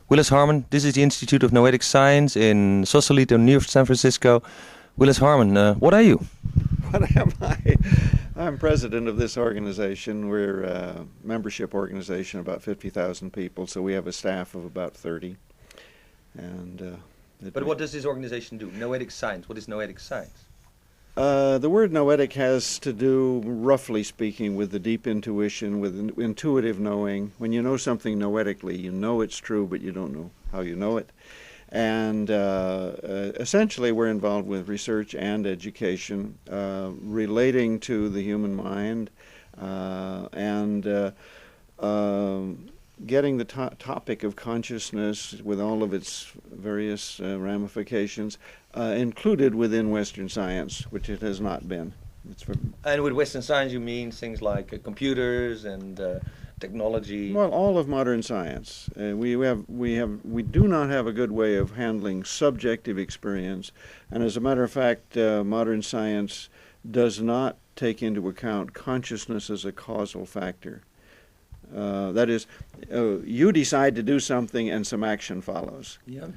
Willis Harman, this is the Institute of Noetic Science in Sausalito near San Francisco. Willis Harman, what are you? What am I? I'm president of this organization. We're a membership organization, about 50,000 people, so we have a staff of about 30. And But what does this organization do? Noetic Science. What is Noetic Science? the word noetic has to do, roughly speaking, with the deep intuition, with intuitive knowing. When you know something noetically, you know it's true, but you don't know how you know it. And essentially, we're involved with research and education relating to the human mind and getting the topic of consciousness with all of its various ramifications included within Western science, which it has not been. And with Western science, you mean things like computers and technology? Well, all of modern science. We do not have a good way of handling subjective experience, and as a matter of fact, modern science does not take into account consciousness as a causal factor. That is, you decide to do something and some action follows. Yeah.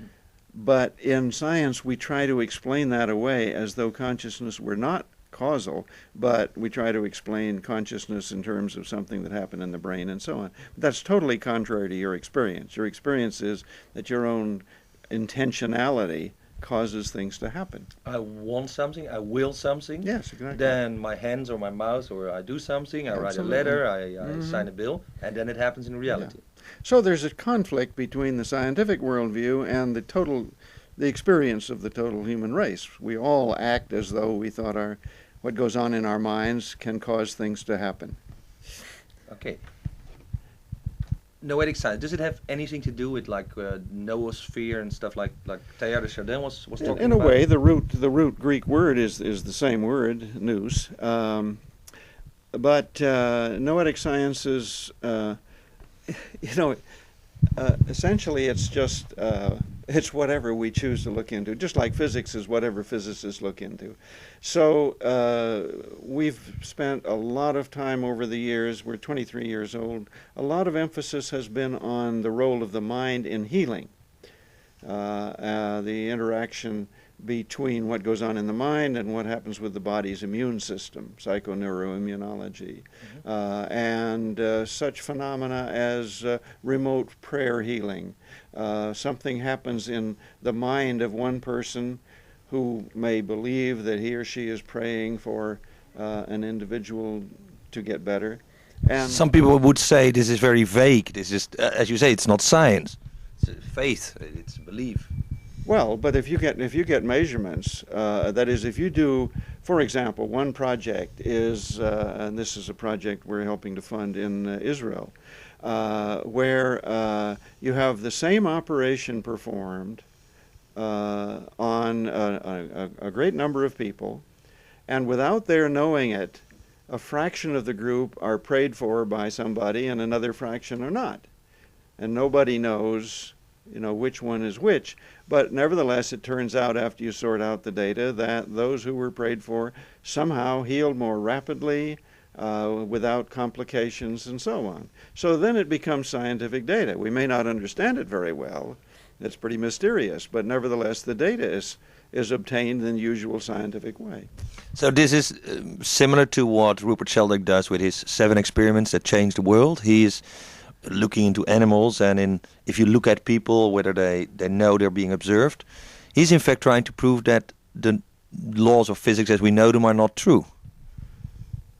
But in science, we try to explain that away as though consciousness were not causal, but we try to explain consciousness in terms of something that happened in the brain and so on. But that's totally contrary to your experience. Your experience is that your own intentionality causes things to happen. I want something, I will something. Yes, exactly. Then my hands or my mouth, or I do something, I write a letter, I sign a bill, and then it happens in reality. Yeah. So there's a conflict between the scientific worldview and the experience of the total human race. We all act as though we thought what goes on in our minds can cause things to happen. Okay. Noetic science, does it have anything to do with like noosphere and stuff like Teilhard de Chardin was talking about? In a way, the root Greek word is the same word, nous. But noetic science is, essentially it's just it's whatever we choose to look into, just like physics is whatever physicists look into. So we've spent a lot of time over the years, we're 23 years old, a lot of emphasis has been on the role of the mind in healing, the interaction between what goes on in the mind and what happens with the body's immune system, psychoneuroimmunology, and such phenomena as remote prayer healing. Something happens in the mind of one person who may believe that he or she is praying for an individual to get better. And some people would say this is very vague. This is, as you say, it's not science. It's faith. It's belief. Well, but if you get measurements, that is, if you do, for example, one project is, and this is a project we're helping to fund in Israel, where you have the same operation performed on a great number of people, and without their knowing it, a fraction of the group are prayed for by somebody and another fraction are not. And nobody knows which one is which, but nevertheless it turns out after you sort out the data that those who were prayed for somehow healed more rapidly, without complications and so on. So then it becomes scientific data. We may not understand it very well, it's pretty mysterious, but nevertheless the data is obtained in the usual scientific way. So this is similar to what Rupert Sheldrake does with his 7 experiments that changed the world. He is looking into animals, and if you look at people, whether they know they're being observed, he's in fact trying to prove that the laws of physics as we know them are not true.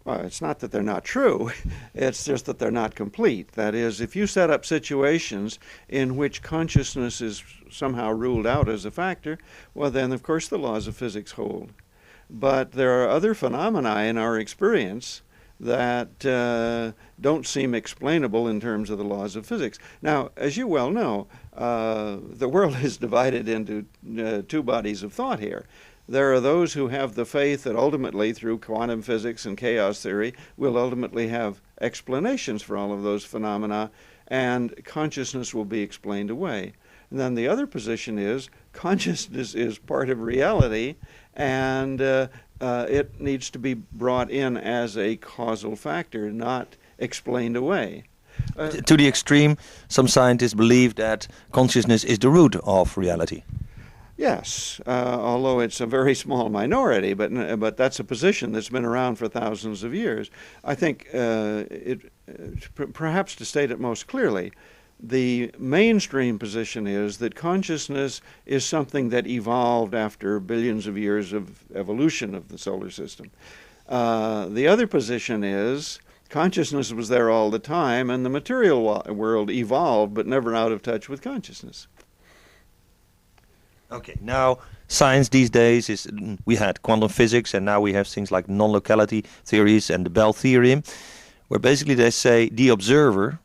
Well, it's not that they're not true, it's just that they're not complete. That is, if you set up situations in which consciousness is somehow ruled out as a factor, well then of course the laws of physics hold. But there are other phenomena in our experience that don't seem explainable in terms of the laws of physics. Now, as you well know, the world is divided into 2 bodies of thought here. There are those who have the faith that ultimately, through quantum physics and chaos theory, we'll ultimately have explanations for all of those phenomena, and consciousness will be explained away. And then the other position is consciousness is part of reality, and it needs to be brought in as a causal factor, not explained away. To the extreme, some scientists believe that consciousness is the root of reality. Yes, although it's a very small minority, but that's a position that's been around for thousands of years. I think perhaps to state it most clearly, the mainstream position is that consciousness is something that evolved after billions of years of evolution of the solar system. The other position is consciousness was there all the time, and the material world evolved, but never out of touch with consciousness. Okay, now science these days is, we had quantum physics, and now we have things like non-locality theories and the Bell theorem, where basically they say the observer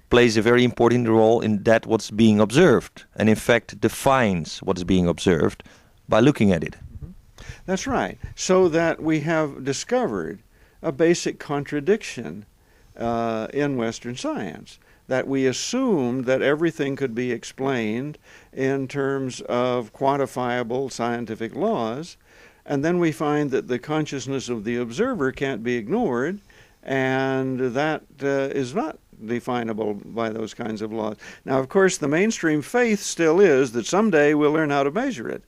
plays a very important role in that what's being observed, and in fact defines what is being observed by looking at it. That's right. So that we have discovered a basic contradiction in Western science, that we assumed that everything could be explained in terms of quantifiable scientific laws, and then we find that the consciousness of the observer can't be ignored, and that is not definable by those kinds of laws. Now, of course, the mainstream faith still is that someday we'll learn how to measure it.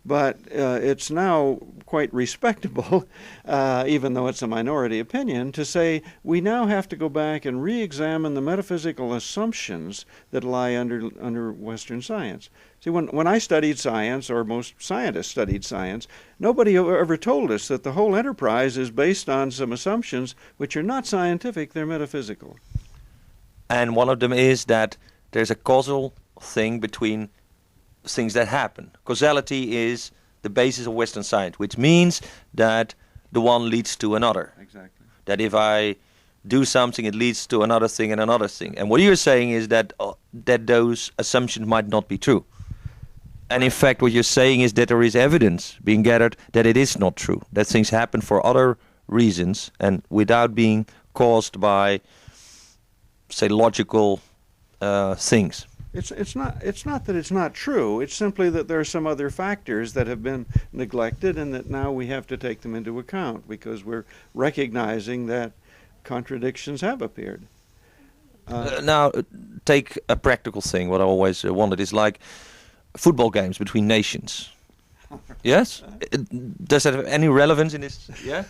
But it's now quite respectable, even though it's a minority opinion, to say we now have to go back and re-examine the metaphysical assumptions that lie under Western science. See, when I studied science, or most scientists studied science, nobody ever told us that the whole enterprise is based on some assumptions which are not scientific, they're metaphysical. And one of them is that there's a causal thing between things that happen. Causality is the basis of Western science, which means that the one leads to another. Exactly. That if I do something, it leads to another thing and another thing. And what you're saying is that that those assumptions might not be true. And in fact, what you're saying is that there is evidence being gathered that it is not true, that things happen for other reasons and without being caused by, say, logical things. It's not that it's not true. It's simply that there are some other factors that have been neglected, and that now we have to take them into account because we're recognizing that contradictions have appeared. Now, take a practical thing. What I always wondered is like football games between nations. Yes? Does that have any relevance in this? Yeah.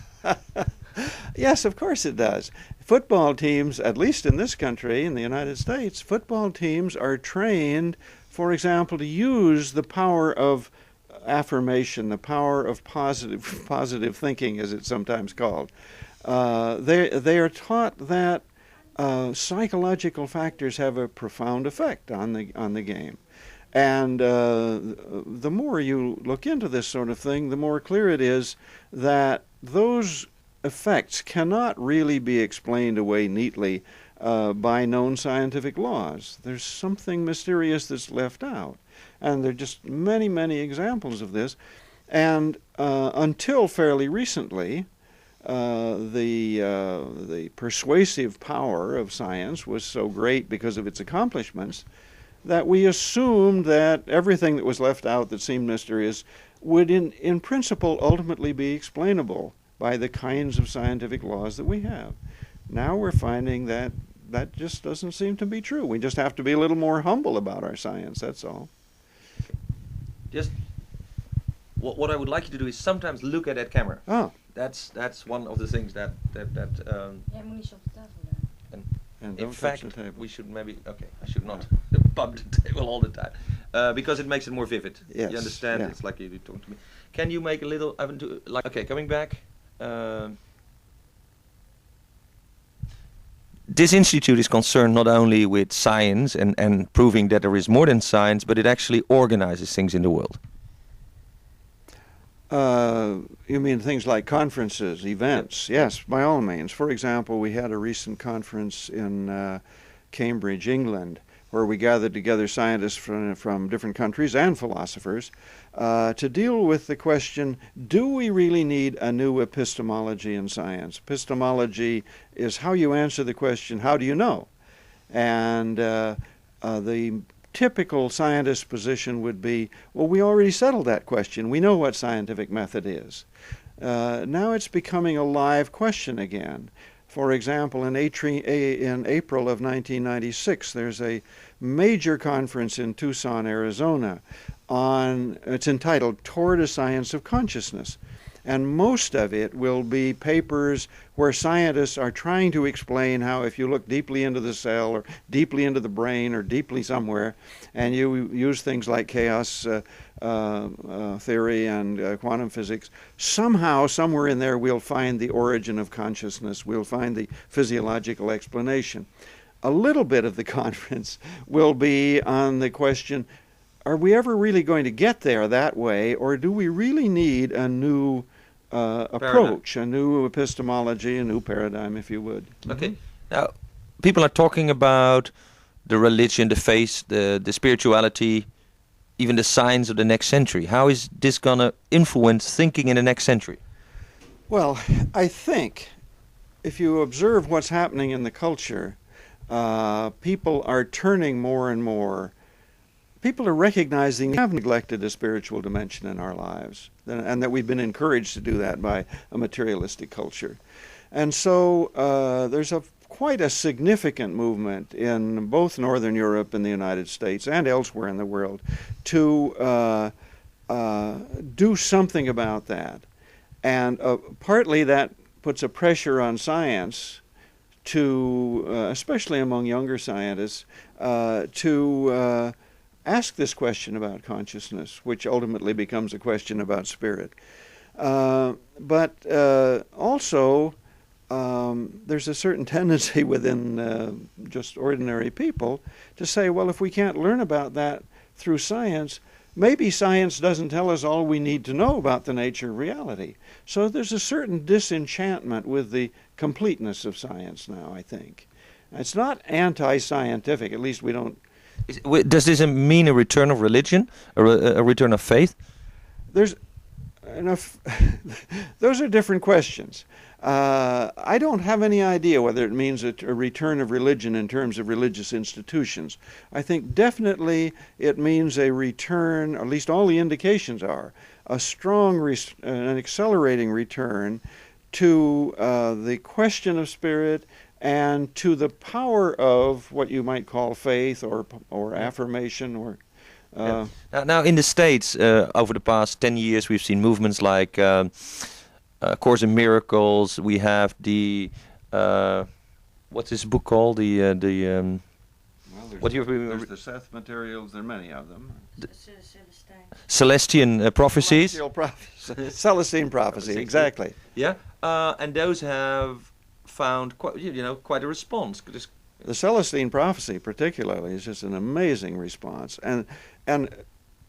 Yes, of course it does. Football teams, at least in this country, in the United States, football teams are trained, for example, to use the power of affirmation, the power of positive thinking, as it's sometimes called. They are taught that psychological factors have a profound effect on the game. And the more you look into this sort of thing, the more clear it is that those effects cannot really be explained away neatly by known scientific laws. There's something mysterious that's left out. And there are just many, many examples of this. And until fairly recently, the persuasive power of science was so great because of its accomplishments that we assumed that everything that was left out that seemed mysterious would in principle ultimately be explainable by the kinds of scientific laws that we have. Now we're finding that that just doesn't seem to be true. We just have to be a little more humble about our science, that's all. Just what I would like you to do is sometimes look at that camera. Oh. That's one of the things that Jij moet niet zo op de tafel daar. And in don't fact, touch the table. we should maybe, okay, I should not bump the table all the time, because it makes it more vivid. Yes, You understand? yeah. It's like you talking to me. Can you make a little, okay, coming back. This institute is concerned not only with science and proving that there is more than science, but it actually organizes things in the world. You mean things like conferences, events? Yes, by all means. For example, we had a recent conference in Cambridge, England, where we gathered together scientists from different countries and philosophers to deal with the question, do we really need a new epistemology in science? Epistemology is how you answer the question, how do you know? And the typical scientist's position would be, well, we already settled that question. We know what scientific method is. Now it's becoming a live question again. For example, in April of 1996, there's a major conference in Tucson, Arizona, it's entitled Toward a Science of Consciousness. And most of it will be papers where scientists are trying to explain how if you look deeply into the cell or deeply into the brain or deeply somewhere, and you use things like chaos theory and quantum physics, somehow, somewhere in there, we'll find the origin of consciousness. We'll find the physiological explanation. A little bit of the conference will be on the question, are we ever really going to get there that way, or do we really need a new approach, a new epistemology, a new paradigm, if you would? Okay. Now, people are talking about the religion, the faith, the spirituality, even the science of the next century. How is this going to influence thinking in the next century? Well, I think if you observe what's happening in the culture, people are turning more and more. People are recognizing we have neglected a spiritual dimension in our lives, and that we've been encouraged to do that by a materialistic culture. And so there's quite a significant movement in both Northern Europe and the United States and elsewhere in the world to do something about that. And partly that puts a pressure on science to, especially among younger scientists, to ask this question about consciousness, which ultimately becomes a question about spirit. But also, there's a certain tendency within just ordinary people to say, well, if we can't learn about that through science, maybe science doesn't tell us all we need to know about the nature of reality. So there's a certain disenchantment with the completeness of science now, I think. It's not anti-scientific, at least we don't. Does this mean a return of religion, or a return of faith? There's enough. Those are different questions. I don't have any idea whether it means a return of religion in terms of religious institutions. I think definitely it means a return, at least all the indications are, a strong, an accelerating return to the question of spirit and to the power of what you might call faith or affirmation or. Now, in the States, over the past 10 years, we've seen movements like Course in Miracles. We have the what's this book called? Well, there's the Seth materials. There are many of them. Celestian prophecies. Celestine prophecy, exactly. Yeah, and those have found quite a response. The Celestine prophecy, particularly, is just an amazing response, and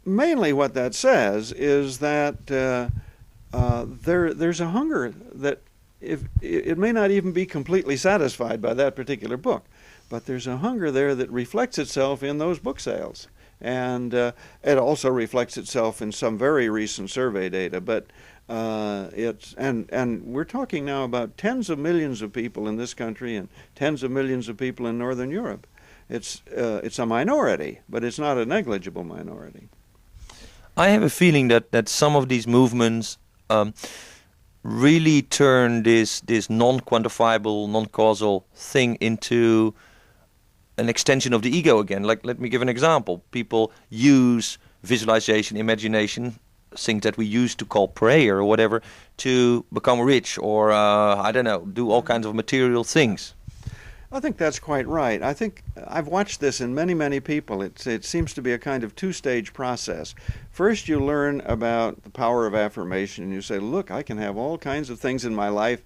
mainly what that says is that there's a hunger that if it may not even be completely satisfied by that particular book, but there's a hunger there that reflects itself in those book sales, and it also reflects itself in some very recent survey data. But it's and we're talking now about tens of millions of people in this country and tens of millions of people in Northern Europe. It's a minority, but it's not a negligible minority. I have a feeling that some of these movements really turn this non-quantifiable, non-causal thing into an extension of the ego again. Like, let me give an example. People use visualization, imagination, things that we used to call prayer or whatever, to become rich or, I don't know, do all kinds of material things. I think that's quite right. I think I've watched this in many, many people. It seems to be a kind of two-stage process. First, you learn about the power of affirmation, and you say, look, I can have all kinds of things in my life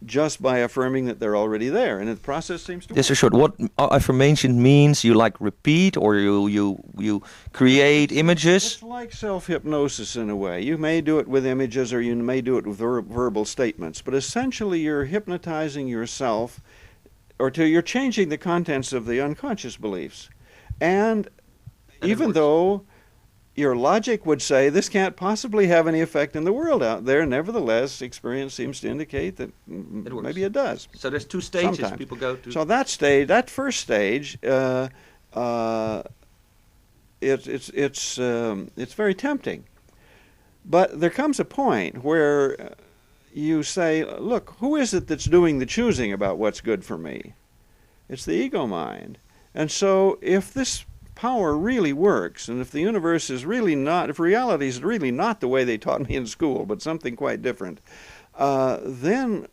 just by affirming that they're already there, and the process seems to work. Yes, sir, short. What affirmation means? You repeat, or you create images? It's like self-hypnosis in a way. You may do it with images, or you may do it with verbal statements, but essentially you're hypnotizing yourself, or you're changing the contents of the unconscious beliefs. And even though your logic would say this can't possibly have any effect in the world out there, nevertheless, experience seems to indicate that maybe it does. So there's two stages sometimes people go to. So that first stage, it's very tempting. But there comes a point where you say, look, who is it that's doing the choosing about what's good for me? It's the ego mind. And so if this power really works, and if the universe is really not, if reality is really not the way they taught me in school, but something quite different, then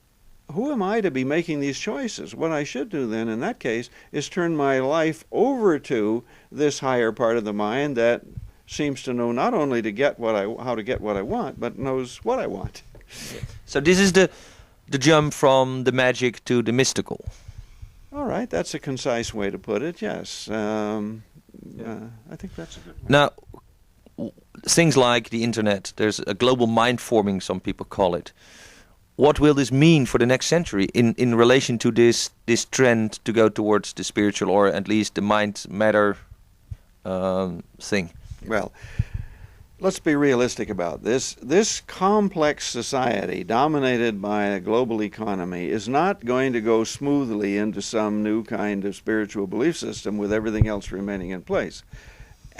who am I to be making these choices? What I should do then in that case is turn my life over to this higher part of the mind that seems to know not only to get how to get what I want, but knows what I want. So this is the jump from the magic to the mystical. All right, that's a concise way to put it, yes. I think that's a good one. Now, things like the internet, there's a global mind forming, some people call it. What will this mean for the next century in relation to this trend to go towards the spiritual, or at least the mind matter thing? Well, let's be realistic about this. This complex society dominated by a global economy is not going to go smoothly into some new kind of spiritual belief system with everything else remaining in place.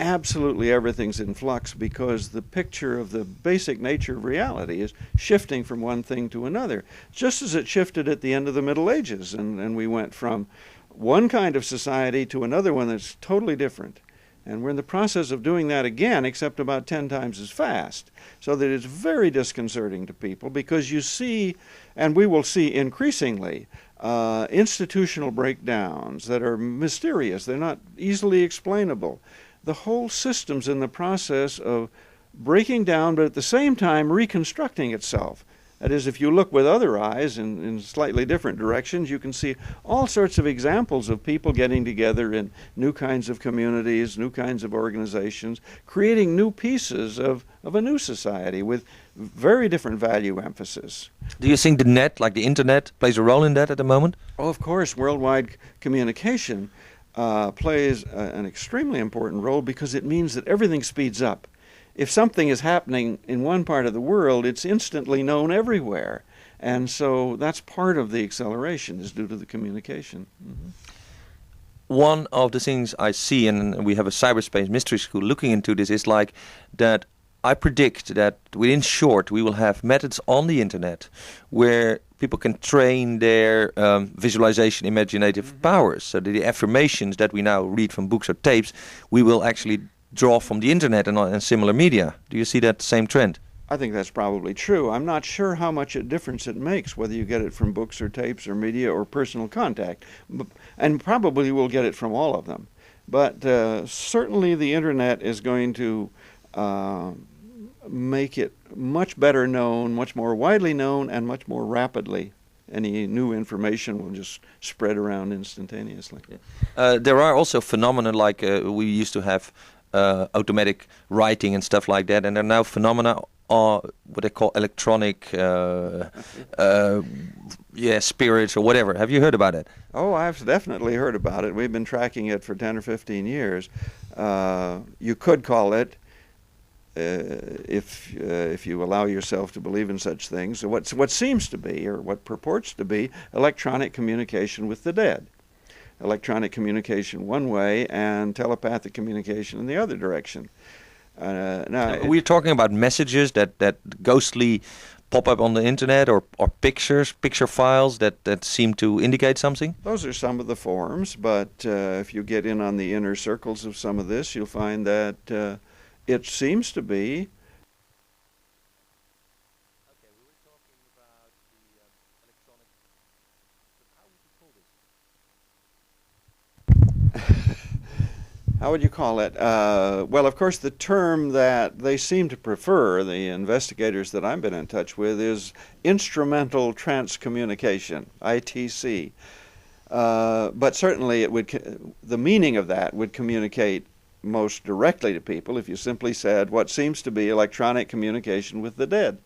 Absolutely everything's in flux because the picture of the basic nature of reality is shifting from one thing to another, just as it shifted at the end of the Middle Ages, and we went from one kind of society to another one that's totally different. And we're in the process of doing that again, except about 10 times as fast. So that it's very disconcerting to people because you see, and we will see increasingly, institutional breakdowns that are mysterious. They're not easily explainable. The whole system's in the process of breaking down, but at the same time reconstructing itself. That is, if you look with other eyes in slightly different directions, you can see all sorts of examples of people getting together in new kinds of communities, new kinds of organizations, creating new pieces of a new society with very different value emphasis. Do you think the net, like the internet, plays a role in that at the moment? Oh, of course, worldwide communication plays an extremely important role because it means that everything speeds up. If something is happening in one part of the world, it's instantly known everywhere. And so that's part of the acceleration is due to the communication. Mm-hmm. One of the things I see, and we have a cyberspace mystery school looking into this, is like that I predict that within short we will have methods on the internet where people can train their visualization, imaginative powers. So the affirmations that we now read from books or tapes, we will actually draw from the internet and similar media. Do you see that same trend? I think that's probably true. I'm not sure how much a difference it makes whether you get it from books or tapes or media or personal contact, and probably we'll get it from all of them. But certainly the internet is going to make it much better known, much more widely known, and much more rapidly. Any new information will just spread around instantaneously. Yeah. There are also phenomena like we used to have automatic writing and stuff like that, and there are now phenomena what they call electronic spirits or whatever. Have you heard about it? Oh, I've definitely heard about it. We've been tracking it for 10 or 15 years. You could call it, if you allow yourself to believe in such things, what seems to be, or what purports to be, electronic communication with the dead. Electronic communication one way and telepathic communication in the other direction. Now, we're talking about messages that ghostly pop up on the internet, or picture files that seem to indicate something? Those are some of the forms, but if you get in on the inner circles of some of this, you'll find that it seems to be. Okay, we were talking about the electronic. How would you call this? How would you call it? Well, of course, the term that they seem to prefer, the investigators that I've been in touch with, is instrumental transcommunication, ITC. But certainly, the meaning of that would communicate most directly to people if you simply said what seems to be electronic communication with the dead.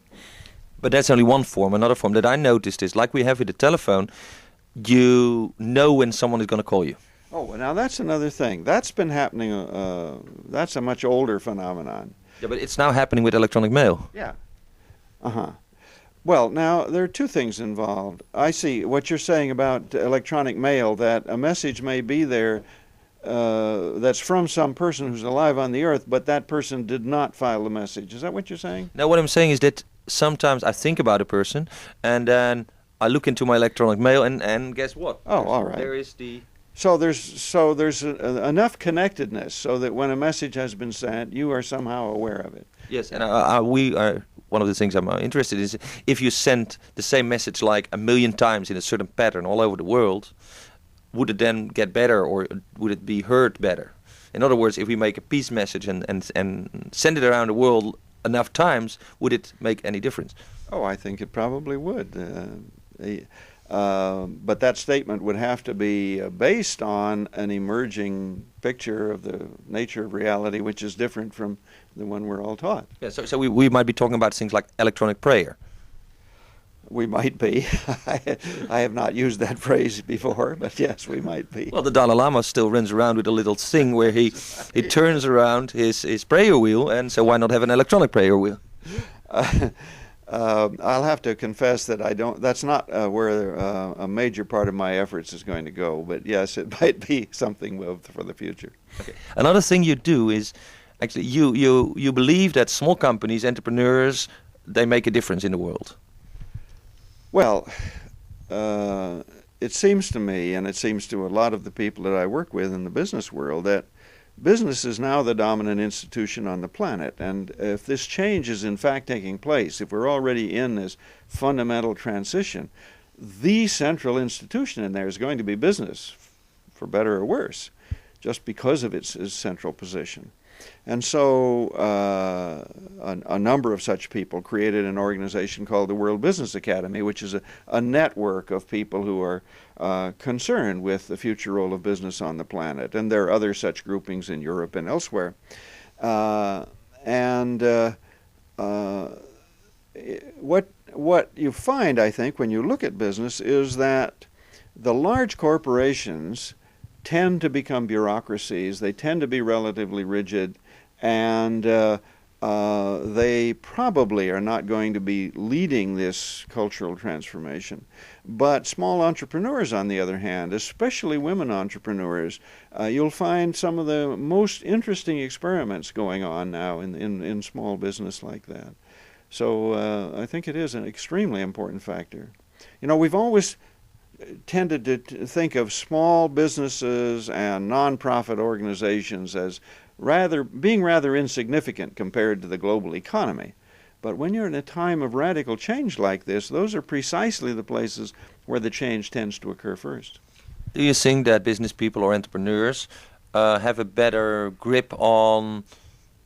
But that's only one form. Another form that I noticed is, like we have with the telephone, you know when someone is going to call you. Oh, well, now that's another thing. That's been happening, that's a much older phenomenon. Yeah, but it's now happening with electronic mail. Yeah. Uh-huh. Well, now, there are two things involved. I see what you're saying about electronic mail, that a message may be there that's from some person who's alive on the earth, but that person did not file the message. Is that what you're saying? No, what I'm saying is that sometimes I think about a person, and then I look into my electronic mail, and guess what? Oh, all right. There is the... So there's enough connectedness so that when a message has been sent, you are somehow aware of it. Yes, and we are... One of the things I'm interested in is if you send the same message like 1 million times in a certain pattern all over the world, would it then get better, or would it be heard better? In other words, if we make a peace message and send it around the world enough times, would it make any difference? Oh, I think it probably would. But that statement would have to be based on an emerging picture of the nature of reality, which is different from the one we're all taught. Yeah, so we might be talking about things like electronic prayer. We might be. I have not used that phrase before, but yes, we might be. Well, the Dalai Lama still runs around with a little thing where he turns around his prayer wheel, and so why not have an electronic prayer wheel? I'll have to confess that I don't. That's not where a major part of my efforts is going to go. But yes, it might be something for the future. Okay. Another thing you do is actually you believe that small companies, entrepreneurs, they make a difference in the world. Well, it seems to me, and it seems to a lot of the people that I work with in the business world, that business is now the dominant institution on the planet, and if this change is in fact taking place, if we're already in this fundamental transition, the central institution in there is going to be business, for better or worse, just because of its central position. And so a number of such people created an organization called the World Business Academy, which is a network of people who are concerned with the future role of business on the planet. And there are other such groupings in Europe and elsewhere. What you find, I think, when you look at business is that the large corporations tend to become bureaucracies. They tend to be relatively rigid, and they probably are not going to be leading this cultural transformation. But small entrepreneurs, on the other hand, especially women entrepreneurs, you'll find some of the most interesting experiments going on now in small business like that. So I think it is an extremely important factor. You know, we've always tended to think of small businesses and nonprofit organizations as being rather insignificant compared to the global economy. But when you're in a time of radical change like this, those are precisely the places where the change tends to occur first. Do you think that business people or entrepreneurs have a better grip on,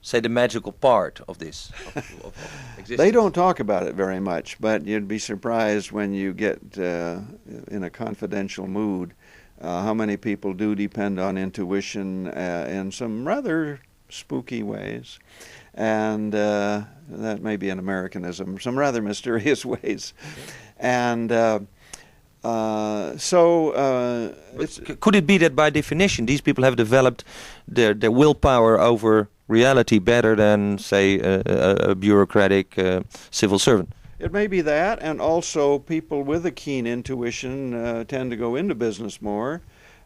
say, the magical part of this? Of existence? They don't talk about it very much, but you'd be surprised when you get in a confidential mood how many people do depend on intuition in some rather spooky ways. And that may be an Americanism, some rather mysterious ways. And could it be that by definition these people have developed their willpower over reality better than, say, a bureaucratic civil servant? It may be that, and also people with a keen intuition tend to go into business more.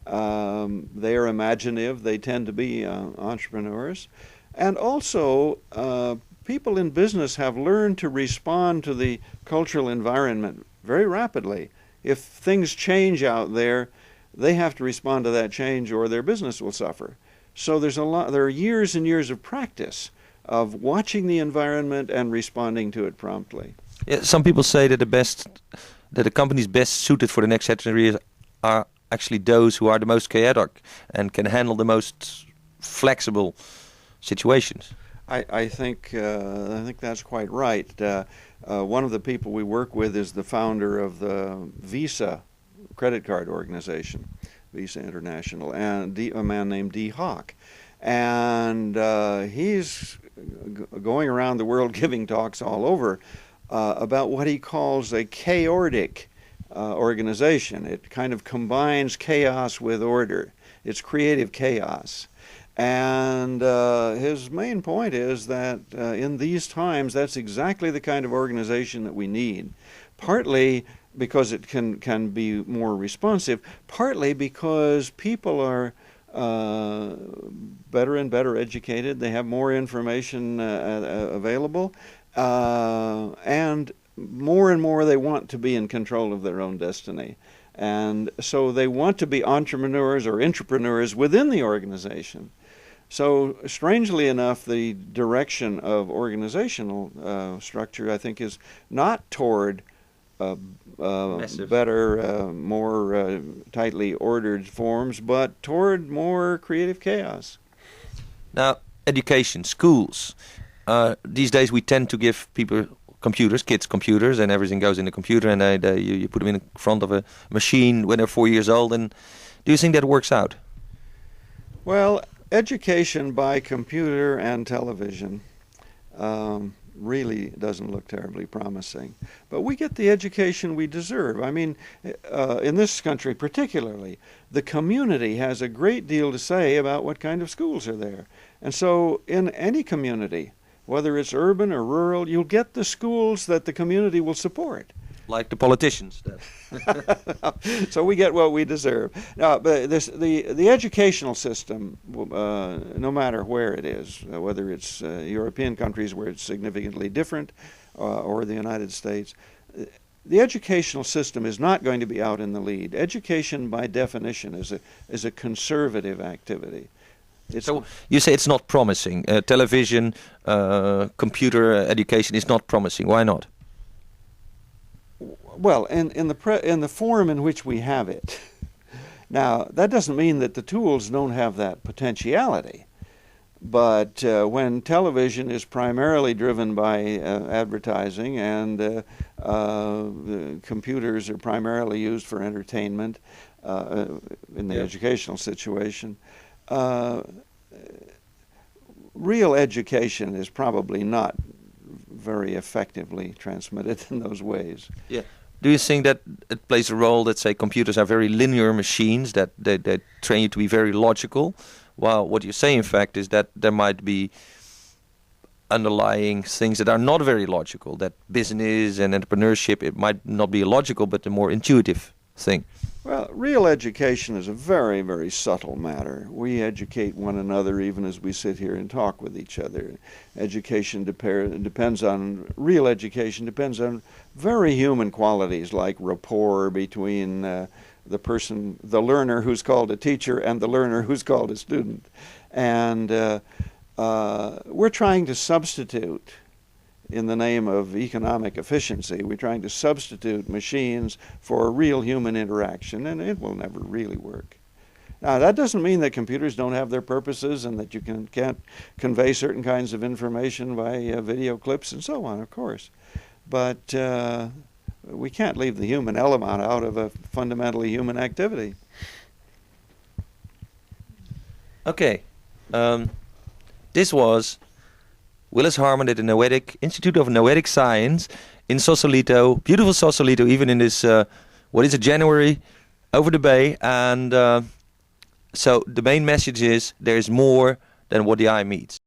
They are imaginative. They tend to be entrepreneurs. And also, people in business have learned to respond to the cultural environment very rapidly. If things change out there, they have to respond to that change or their business will suffer. So there are years and years of practice of watching the environment and responding to it promptly. Yeah, some people say that the companies best suited for the next century are actually those who are the most chaotic and can handle the most flexible situations. I think that's quite right. One of the people we work with is the founder of the Visa credit card organization, Visa International, and a man named Dee Hock. And he's going around the world giving talks all over about what he calls a chaotic organization. It kind of combines chaos with order. It's creative chaos. And his main point is that in these times, that's exactly the kind of organization that we need. Partly because it can be more responsive, partly because people are better and better educated, they have more information available, and more they want to be in control of their own destiny. And so they want to be entrepreneurs or intrapreneurs within the organization. So strangely enough, the direction of organizational structure, I think, is not toward better, more tightly ordered forms, but toward more creative chaos. Now, education, schools. These days we tend to give people computers, kids computers, and everything goes in the computer, and you put them in front of a machine when they're 4 years old. And do you think that works out? Well, education by computer and television really doesn't look terribly promising. But we get the education we deserve. I mean, in this country particularly, the community has a great deal to say about what kind of schools are there. And so in any community, whether it's urban or rural, you'll get the schools that the community will support. Like the politicians. So we get what we deserve. Now, but the educational system, no matter where it is, whether it's European countries where it's significantly different, or the United States, the educational system is not going to be out in the lead. Education, by definition, is a conservative activity. So you say it's not promising. Television, computer education is not promising. Why not? Well, in the form in which we have it. Now, that doesn't mean that the tools don't have that potentiality. But when television is primarily driven by advertising and the computers are primarily used for entertainment in the educational situation, real education is probably not very effectively transmitted in those ways. Yeah. Do you think that it plays a role that, say, computers are very linear machines, that they train you to be very logical? While what you say, in fact, is that there might be underlying things that are not very logical, that business and entrepreneurship, it might not be logical, but a more intuitive thing. Well, real education is a very, very subtle matter. We educate one another even as we sit here and talk with each other. Education depends on, real education depends on very human qualities like rapport between the person, the learner who's called a teacher, and the learner who's called a student. And we're trying to substitute, in the name of economic efficiency, we're trying to substitute machines for real human interaction, and it will never really work. Now, that doesn't mean that computers don't have their purposes and that you can't convey certain kinds of information by video clips and so on, of course. But we can't leave the human element out of a fundamentally human activity. Okay. This was Willis Harman at the Noetic Institute of Noetic Science in Sausalito, beautiful Sausalito, even in this, January, over the bay. And so the main message is there is more than what the eye meets.